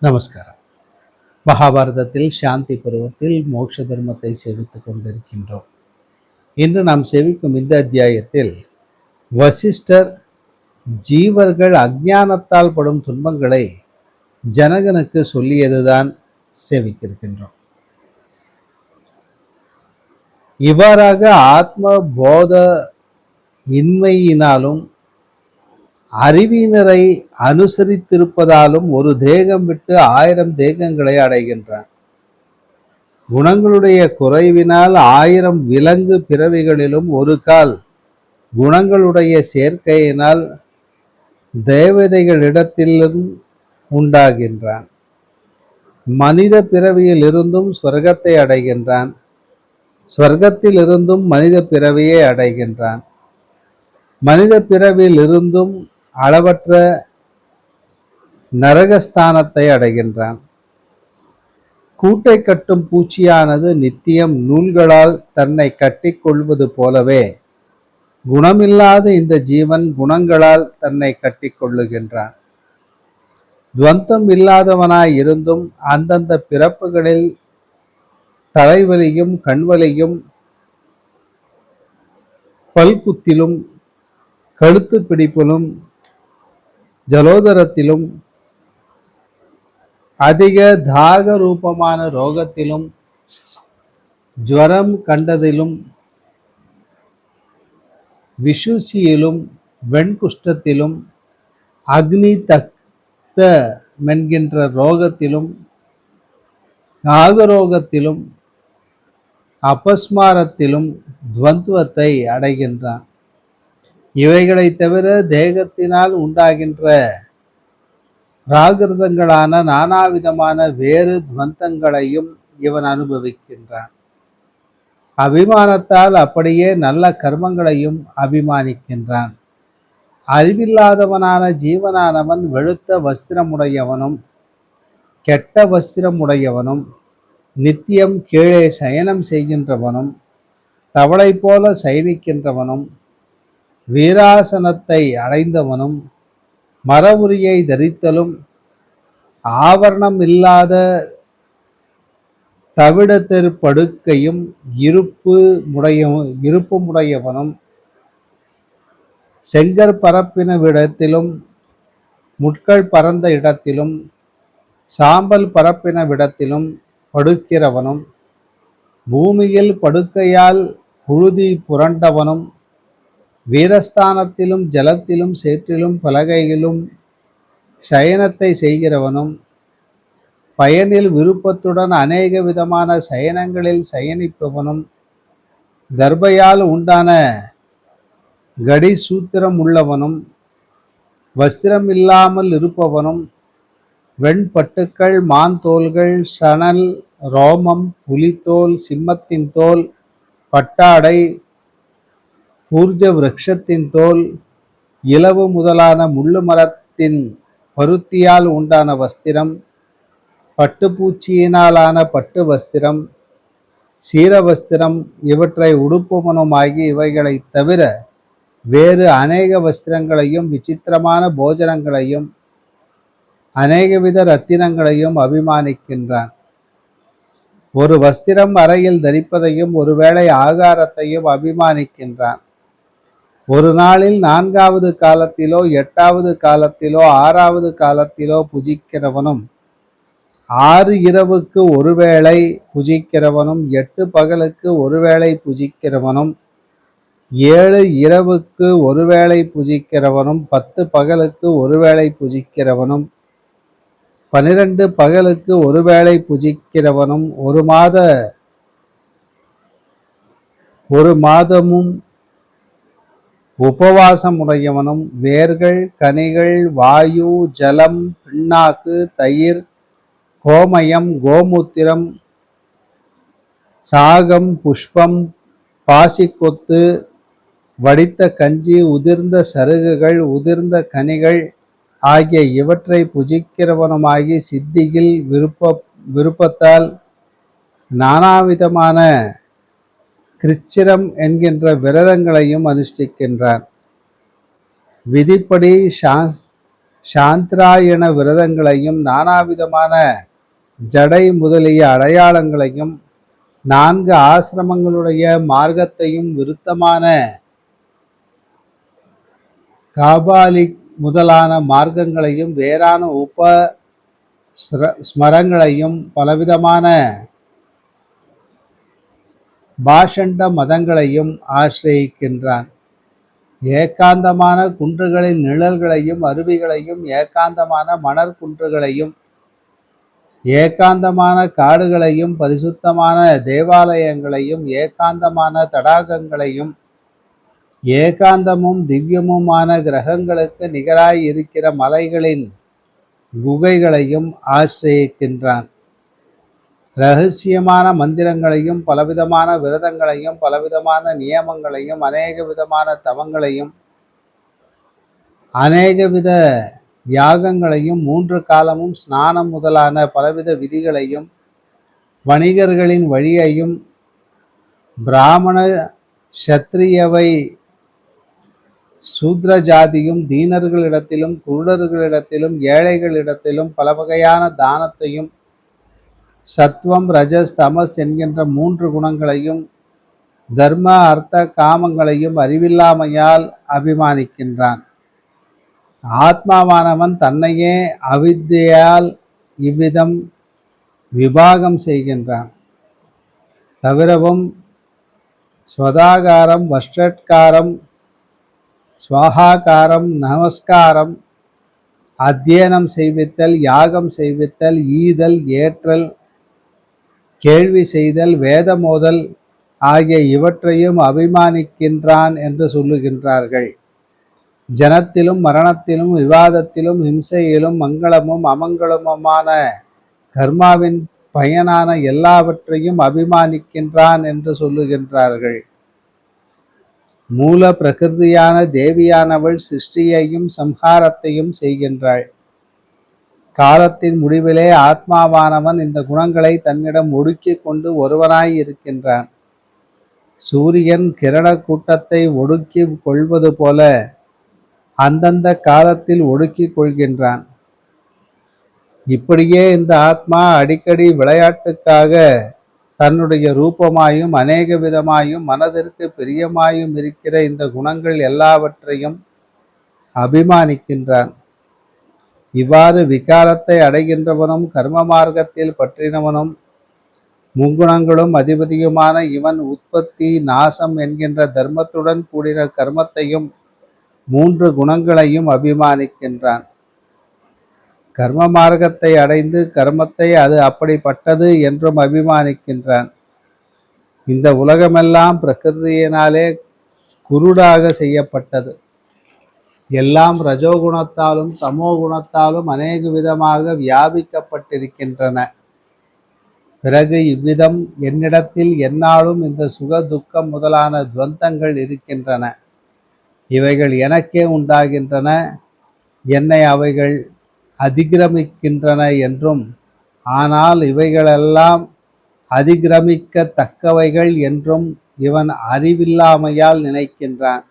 நமஸ்காரம். மகாபாரதத்தில் சாந்தி பருவத்தில் மோட்ச தர்மத்தை சேவித்துக் கொண்டிருக்கின்றோம். இன்று நாம் சேவிக்கும் இந்த அத்தியாயத்தில் வசிஷ்டர் ஜீவர்கள் அஞ்ஞானத்தால் படும் துன்பங்களை ஜனகனுக்கு சொல்லியதுதான் சேவிக்கிருக்கின்றோம். இவ்வாறாக ஆத்ம போத இன்மையினாலும் அறிவினரை அனுசரித்திருப்பதாலும் ஒரு தேகம் விட்டு 1000 தேகங்களை அடைகின்றான். குணங்களுடைய குறைவினால் 1000 விலங்கு பிறவிகளிலும் ஒரு கால் குணங்களுடைய சேர்க்கையினால் தேவதைகளிடத்திலும் உண்டாகின்றான். மனித பிறவியில் இருந்தும் ஸ்வர்க்கத்தை அடைகின்றான். ஸ்வர்க்கத்தில் இருந்தும் மனித பிறவியை அடைகின்றான். மனித பிறவியில் இருந்தும் அளவற்ற நரகஸ்தானத்தை அடைகின்றான். கூட்டை கட்டும் பூச்சியானது நித்தியம் நூல்களால் தன்னை கட்டிக் கொள்வது போலவே குணமில்லாத இந்த ஜீவன் குணங்களால் தன்னை கட்டிக் கொள்ளுகின்றான். துவந்தம் இல்லாதவனாய் இருந்தும் அந்தந்த பிறப்புகளில் தலைவலியும் கண்வலியும் பல்குத்திலும் கழுத்து பிடிப்பிலும் ஜலோதரத்திலும் அதிக தாக ரூபமான ரோகத்திலும் ஜுவரம் கண்டதிலும் விஷூசியிலும் வெண்குஷ்டத்திலும் அக்னி தக்த என்கின்ற ரோகத்திலும் நாகரோகத்திலும் அபஸ்மாரத்திலும் துவந்துவத்தை அடைகின்றான். இவைகளை தவிர தேகத்தினால் உண்டாகின்ற பிராகிருதங்களான நானாவிதமான வேறு துவந்தங்களையும் இவன் அனுபவிக்கின்றான். அபிமானத்தால் அப்படியே நல்ல கர்மங்களையும் அபிமானிக்கின்றான். அறிவில்லாதவனான ஜீவனானவன் வெளுத்த வஸ்திரமுடையவனும் கெட்ட வஸ்திரமுடையவனும் நித்தியம் கீழே சயனம் செய்கின்றவனும் தவளை போல சயனிக்கின்றவனும் வீராசனத்தை அடைந்தவனும் மரவுரியை தரித்தலும் ஆவரணம் இல்லாத தவிடத்தெரு படுக்கையும் இருப்புமுடையவனும் செங்கற் பரப்பின விடத்திலும் முட்கள் பறந்த இடத்திலும் சாம்பல் பரப்பின விடத்திலும் படுக்கிறவனும் பூமியில் படுக்கையால் புழுதி புரண்டவனும் வீரஸ்தானத்திலும் ஜலத்திலும் சேற்றிலும் பலகையிலும் சயனத்தை செய்கிறவனும் பயனில் விருப்பத்துடன் அநேக விதமான சயனங்களில் சயனிப்பவனும் தர்பையால் உண்டான கடி சூத்திரம் உள்ளவனும் வஸ்திரம் இல்லாமல் இருப்பவனும் வெண்பட்டுக்கள் மான் தோள்கள் சணல் ரோமம் புலித்தோல் சிம்மத்தின் தோல் பட்டாடை பூர்ஜ விரக்ஷத்தின் தோல் இலவு முதலான முள்ளு மரத்தின் பருத்தியால் உண்டான வஸ்திரம் பட்டுப்பூச்சியினாலான பட்டு வஸ்திரம் சீரவஸ்திரம் இவற்றை உடுப்பவனுமாகி இவைகளை தவிர வேறு அநேக வஸ்திரங்களையும் விசித்திரமான போஜனங்களையும் அநேகவித ரத்தினங்களையும் அபிமானிக்கின்றான். ஒரு வஸ்திரம் அறையில் தரிப்பதையும் ஒருவேளை ஆகாரத்தையும் அபிமானிக்கின்றான். ஒரு நாளில் 4வது காலத்திலோ 8வது காலத்திலோ 6வது காலத்திலோ புஜிக்கிறவனும் 6 இரவுக்கு ஒருவேளை புஜிக்கிறவனும் 8 பகலுக்கு ஒருவேளை புஜிக்கிறவனும் 7 இரவுக்கு ஒருவேளை புஜிக்கிறவனும் 10 பகலுக்கு ஒருவேளை புஜிக்கிறவனும் 12 பகலுக்கு ஒருவேளை புஜிக்கிறவனும் ஒரு மாதமும் உபவாசம் உடையவனும் வேர்கள் கனிகள் வாயு ஜலம் பிண்ணாக்கு தயிர் கோமயம் கோமூத்திரம் சாகம் புஷ்பம் பாசிக்கொத்து வடித்த கஞ்சி உதிர்ந்த சருகுகள் உதிர்ந்த கனிகள் ஆகிய இவற்றை புஜிக்கிறவனுமாகி சித்தியில் விருப்பத்தால் நானாவிதமான கிருச்சிரம் என்கின்ற விரதங்களையும் அனுஷ்டிக்கின்றான். விதிப்படி சாந்திராயண விரதங்களையும் நானாவிதமான ஜடை முதலிய அடையாளங்களையும் 4 ஆசிரமங்களுடைய மார்க்கத்தையும் விருத்தமான காபாலிக் முதலான மார்க்கங்களையும் வேறான ஸ்மரங்களையும் பலவிதமான பாஷண்ட மதங்களையும் ஆசிரியிக்கின்றான். ஏகாந்தமான குன்றுகளின் நிழல்களையும் அருவிகளையும் ஏகாந்தமான மணற்குன்றுகளையும் ஏகாந்தமான காடுகளையும் பரிசுத்தமான தேவாலயங்களையும் ஏகாந்தமான தடாகங்களையும் ஏகாந்தமும் திவ்யமுமான கிரகங்களுக்கு நிகராய் இருக்கிற மலைகளின் குகைகளையும் ஆசிரியிக்கின்றான். இரகசியமான மந்திரங்களையும் பலவிதமான விரதங்களையும் பலவிதமான நியமங்களையும் அநேக விதமான தவங்களையும் அநேகவித யாகங்களையும் 3 காலமும் ஸ்நானம் முதலான பலவித விதிகளையும் வணிகர்களின் வழியையும் பிராமண சத்திரியவை சூத்ர ஜாதியும் தீனர்களிடத்திலும் குருடர்களிடத்திலும் ஏழைகளிடத்திலும் பல வகையான தானத்தையும் சத்வம் ரஜஸ் தமஸ் என்கின்ற 3 குணங்களையும் தர்ம அர்த்த காமங்களையும் அறிவில்லாமையால் அபிமானிக்கின்றான். ஆத்மாவானவன் தன்னையே அவித்யால் இவ்விதம் விபாகம் செய்கின்றான். தவிரவும் ஸ்வதாகாரம் வஷ்டட்காரம் ஸ்வாகாரம் நமஸ்காரம் அத்தியனம் செய்வித்தல் யாகம் செய்வித்தல் ஈதல் ஏற்றல் கேள்வி செய்தல் வேதமோதல் ஆகிய இவற்றையும் அபிமானிக்கின்றான் என்று சொல்லுகின்றார்கள். ஜனத்திலும் மரணத்திலும் விவாதத்திலும் ஹிம்சையிலும் மங்களமும் அமங்கலமுமான கர்மாவின் பயனான எல்லாவற்றையும் அபிமானிக்கின்றான் என்று சொல்லுகின்றார்கள். மூல பிரகிருதியான தேவியானவள் சிருஷ்டியையும் சம்ஹாரத்தையும் செய்கின்றாள். காலத்தின் முடிவிலே ஆத்மாவானவன் இந்த குணங்களை தன்னிடம் ஒடுக்கி கொண்டு ஒருவனாய் இருக்கின்றான். சூரியன் கிரண கூட்டத்தை ஒடுக்கி கொள்வது போல அந்தந்த காலத்தில் ஒடுக்கி கொள்கின்றான். இப்படியே இந்த ஆத்மா அடிக்கடி விளையாட்டுக்காக தன்னுடைய ரூபமாயும் அநேக விதமாயும் மனதிற்கு பிரியமாயும் இருக்கிற இந்த குணங்கள் எல்லாவற்றையும் அபிமானிக்கின்றான். இவ்வாறு விகாரத்தை அடைகின்றவனும் கர்ம மார்க்கத்தில் பற்றினவனும் முக்குணங்களும் அதிபதியுமான இவன் உற்பத்தி நாசம் என்கின்ற தர்மத்துடன் கூடின கர்மத்தையும் 3 குணங்களையும் அபிமானிக்கின்றான். கர்ம மார்க்கத்தை அடைந்து கர்மத்தை அது அப்படிப்பட்டது என்றும் அபிமானிக்கின்றான். இந்த உலகமெல்லாம் பிரகிருதியினாலே குருடாக செய்யப்பட்டது. எல்லாம் ரஜோகுணத்தாலும் தமோ குணத்தாலும் அநேக விதமாக வியாபிக்கப்பட்டிருக்கின்றன. பிறகு இவ்விதம் என்னிடத்தில் எந்நாளும் இந்த சுக துக்கம் முதலான துவந்தங்கள் இருக்கின்றன. இவைகள் எனக்கே உண்டாகின்றன, என்னை அவைகள் அதிகிரமிக்கின்றன என்றும், ஆனால் இவைகளெல்லாம் அதிகிரமிக்கத்தக்கவைகள் என்றும் இவன் அறிவில்லாமையால் நினைக்கின்றான்.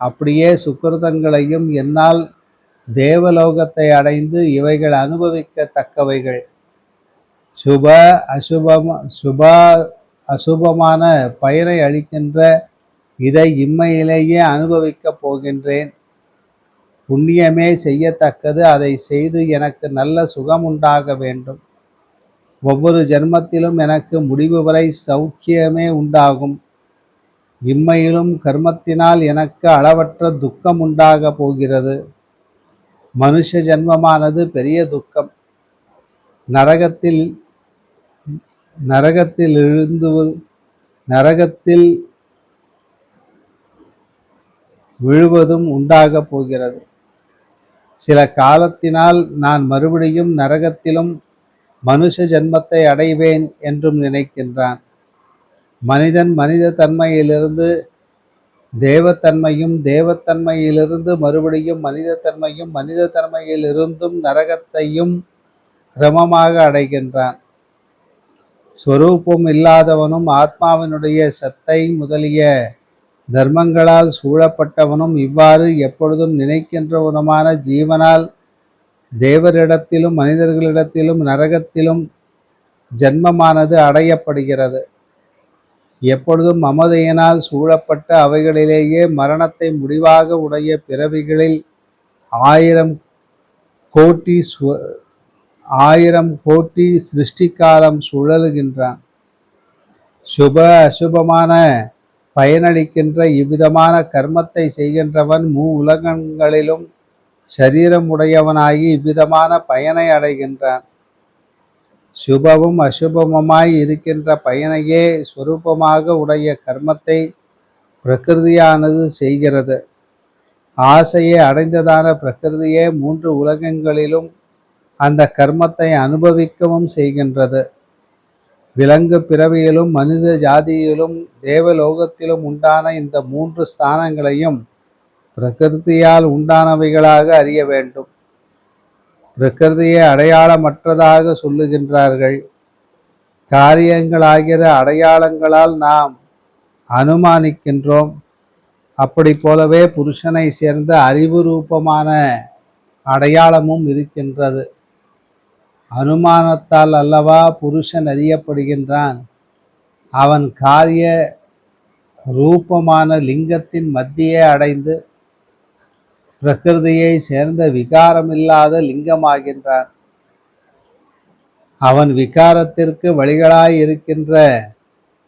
அப்படியே சுக்கிருதங்களையும் என்னால் தேவலோகத்தை அடைந்து இவைகள் அனுபவிக்கத்தக்கவைகள், சுப அசுபமான பயனை அளிக்கின்ற இதை இம்மையிலேயே அனுபவிக்கப் போகின்றேன். புண்ணியமே செய்யத்தக்கது, அதை செய்து எனக்கு நல்ல சுகம் உண்டாக வேண்டும். ஒவ்வொரு ஜென்மத்திலும் எனக்கு முடிவு வரை சௌக்கியமே உண்டாகும். இம்மையிலும் கர்மத்தினால் எனக்கு அளவற்ற துக்கம் உண்டாக போகிறது. மனுஷ ஜென்மமானது பெரிய துக்கம். நரகத்தில் விழுவதும் உண்டாக போகிறது. சில காலத்தினால் நான் மறுபடியும் நரகத்திலும் மனுஷ ஜென்மத்தை அடைவேன் என்றும் நினைக்கின்றான். மனிதன் மனித தன்மையிலிருந்து தேவத்தன்மையும் தேவத்தன்மையிலிருந்து மறுபடியும் மனித தன்மையும் மனித தன்மையிலிருந்தும் நரகத்தையும் கிரமமாக அடைகின்றான். ஸ்வரூபம் இல்லாதவனும் ஆத்மாவினுடைய சத்தை முதலிய தர்மங்களால் சூழப்பட்டவனும் இவ்வாறு எப்பொழுதும் நினைக்கின்றவனுமான ஜீவனால் தேவரிடத்திலும் மனிதர்களிடத்திலும் நரகத்திலும் ஜன்மமானது அடையப்படுகிறது. எப்பொழுதும் மமதையினால் சூழப்பட்ட அவைகளிலேயே மரணத்தை முடிவாக உடைய பிறவிகளில் 1000 கோடி சிருஷ்டி காலம் சுழலுகின்றான். சுப அசுபமான பயனளிக்கின்ற இவ்விதமான கர்மத்தை செய்கின்றவன் உலகங்களிலும் சரீரம் உடையவனாகி இவ்விதமான பயனை அடைகின்றான். சுபமும் அசுபமுமாய் இருக்கின்ற பயனையே ஸ்வரூபமாக உடைய கர்மத்தை பிரகிருதியானது செய்கிறது. ஆசையை அடைந்ததான பிரகிருதியே 3 உலகங்களிலும் அந்த கர்மத்தை அனுபவிக்கவும் செய்கின்றது. விலங்கு பிறவியிலும் மனித ஜாதியிலும் தேவலோகத்திலும் உண்டான இந்த 3 ஸ்தானங்களையும் பிரகிருதியால் உண்டானவைகளாக அறிய வேண்டும். பிரகிருதியை அடையாளமற்றதாக சொல்லுகின்றார்கள். காரியங்களாகிற அடையாளங்களால் நாம் அனுமானிக்கின்றோம். அப்படி போலவே புருஷனை சேர்ந்த அறிவு ரூபமான அடையாளமும் இருக்கின்றது. அனுமானத்தால் அல்லவா புருஷன் அறியப்படுகின்றான். அவன் காரிய ரூபமான லிங்கத்தின் மத்தியே அடைந்து பிரகிருதியை சேர்ந்த விகாரமில்லாத லிங்கமாகின்றான். அவன் விகாரத்திற்கு வழிகளாய் இருக்கின்ற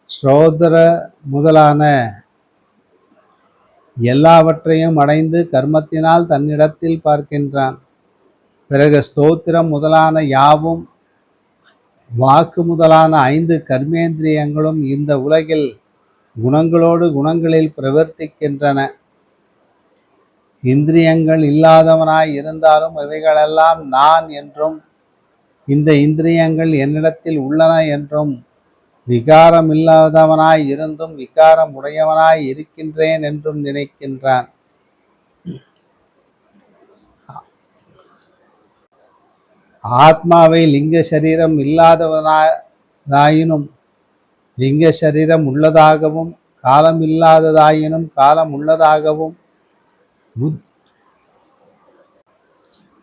ஸ்ரோத்ர முதலான எல்லாவற்றையும் அடைந்து கர்மத்தினால் தன்னிடத்தில் பார்க்கின்றான். பிறகு ஸ்தோத்திரம் முதலான யாவும் வாக்கு முதலான 5 கர்மேந்திரியங்களும் இந்த உலகில் குணங்களோடு குணங்களில் பிரவர்த்திக்கின்றன. இந்திரியங்கள் இல்லாதவனாய் இருந்தாலும் இவைகளெல்லாம் நான் என்றும் இந்த இந்திரியங்கள் என்னிடத்தில் உள்ளன என்றும் விகாரம் இல்லாதவனாய் இருந்தும் விகாரம் உடையவனாய் இருக்கின்றேன் என்றும் நினைக்கின்றான். ஆத்மாவை லிங்க சரீரம் இல்லாதவனாயினும் லிங்க சரீரம் உள்ளதாகவும் காலம் இல்லாததாயினும் காலம் உள்ளதாகவும்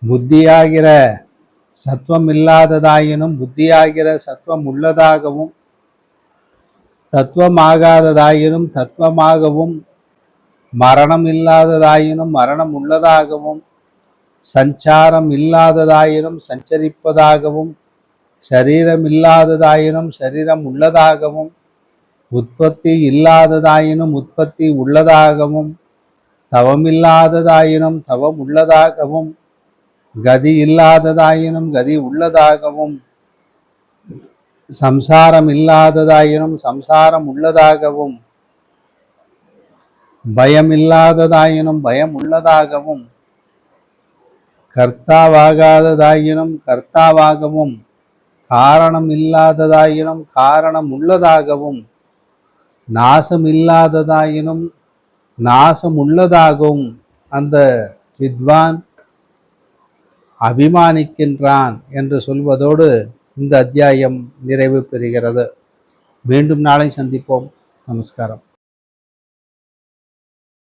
புத்தியாகிற சத்துவம் இல்லாததாயினும் புத்தியாகிற சத்துவம் உள்ளதாகவும் தத்துவமாகாததாயினும் தத்துவமாகவும் மரணம் இல்லாததாயினும் மரணம் உள்ளதாகவும் சஞ்சாரம் இல்லாததாயினும் சஞ்சரிப்பதாகவும் சரீரம் இல்லாததாயினும் சரீரம் உள்ளதாகவும் உற்பத்தி இல்லாததாயினும் உற்பத்தி உள்ளதாகவும் தவமில்லாததாயினும் தவம் உள்ளதாகவும் கதி இல்லாததாயினும் கதி உள்ளதாகவும் சம்சாரம் இல்லாததாயினும் சம்சாரம் உள்ளதாகவும் பயம் இல்லாததாயினும் பயம் உள்ளதாகவும் கர்த்தாவாகாததாயினும் கர்த்தாவாகவும் காரணம் இல்லாததாயினும் காரணம் உள்ளதாகவும் நாசம் இல்லாததாயினும் நாசம் உள்ளதாகவும் அந்த வித்வான் அபிமானிக்கின்றான் என்று சொல்வதோடு இந்த அத்தியாயம் நிறைவு பெறுகிறது. மீண்டும் நாளை சந்திப்போம். நமஸ்காரம்.